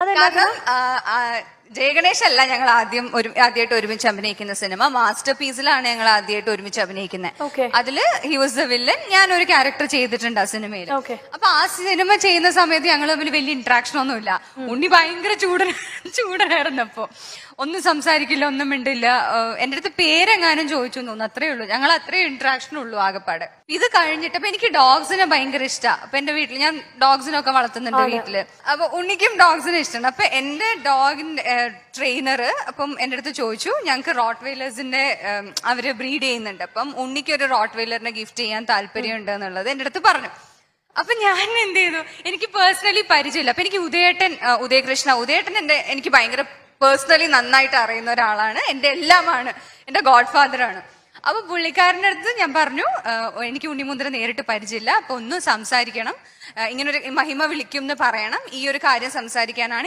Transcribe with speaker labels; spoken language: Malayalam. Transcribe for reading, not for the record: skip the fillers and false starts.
Speaker 1: കാരണം ജയഗണേഷ് അല്ല ഞങ്ങൾ ആദ്യമായിട്ട് ഒരുമിച്ച് അഭിനയിക്കുന്ന സിനിമ. മാസ്റ്റർ പീസിലാണ് ഞങ്ങൾ ആദ്യമായിട്ട് ഒരുമിച്ച് അഭിനയിക്കുന്നത്. അതില് ഹി വാസ് ദ വില്ലൻ. ഞാൻ ഒരു ക്യാരക്ടർ ചെയ്തിട്ടുണ്ട് ആ സിനിമയിൽ. അപ്പൊ ആ സിനിമ ചെയ്യുന്ന സമയത്ത് ഞങ്ങൾ തമ്മിൽ വലിയ ഇന്ററാക്ഷൻ ഒന്നുമില്ല. ഉണ്ണി ഭയങ്കര ചൂടനായിരുന്നപ്പോ ഒന്നും സംസാരിക്കില്ല, ഒന്നും മിണ്ടില്ല. എന്റെ അടുത്ത് പേരെങ്ങാനും ചോദിച്ചു തോന്നുന്നു, അത്രേ ഉള്ളൂ. ഞങ്ങൾ അത്രയും ഇന്ററാക്ഷൻ ഉള്ളൂ ആകെപ്പാട്. ഇത് കഴിഞ്ഞിട്ട് അപ്പൊ എനിക്ക് ഡോഗ്സിനെ ഭയങ്കര ഇഷ്ടമാണ്. അപ്പൊ എന്റെ വീട്ടിൽ ഞാൻ ഡോഗ്സിനൊക്കെ വളർത്തുന്നുണ്ട് വീട്ടില്. അപ്പൊ ഉണ്ണിക്കും ഡോഗ്സിനെ ഇഷ്ടമാണ്. അപ്പൊ എന്റെ ഡോഗിന്റെ ട്രെയിനർ അപ്പം എന്റെ അടുത്ത് ചോദിച്ചു, ഞങ്ങൾക്ക് റോട്ട് വെയിലേഴ്സിന്റെ അവര് ബ്രീഡ് ചെയ്യുന്നുണ്ട്, അപ്പം ഉണ്ണിക്ക് ഒരു റോട്ട് വെയിലറിനെ ഗിഫ്റ്റ് ചെയ്യാൻ താല്പര്യമുണ്ട് എന്നുള്ളത് എന്റെ അടുത്ത് പറഞ്ഞു. അപ്പൊ ഞാൻ എന്ത് ചെയ്തു, എനിക്ക് പേഴ്സണലി പരിചയമില്ല. അപ്പൊ എനിക്ക് ഉദയകൃഷ്ണൻ എനിക്ക് ഭയങ്കര പേഴ്സണലി നന്നായിട്ട് അറിയുന്ന ഒരാളാണ്, എന്റെ എല്ലാമാണ്, എന്റെ ഗോഡ് ഫാദർ ആണ്. അപ്പൊ പുള്ളിക്കാരൻ്റെ അടുത്ത് ഞാൻ പറഞ്ഞു, എനിക്ക് ഉണ്ണിമുദ്ര നേരിട്ട് പരിചയമില്ല, അപ്പൊ ഒന്ന് സംസാരിക്കണം, ഇങ്ങനൊരു മഹിമ വിളിക്കും എന്ന് പറയണം, ഈ ഒരു കാര്യം സംസാരിക്കാനാണ്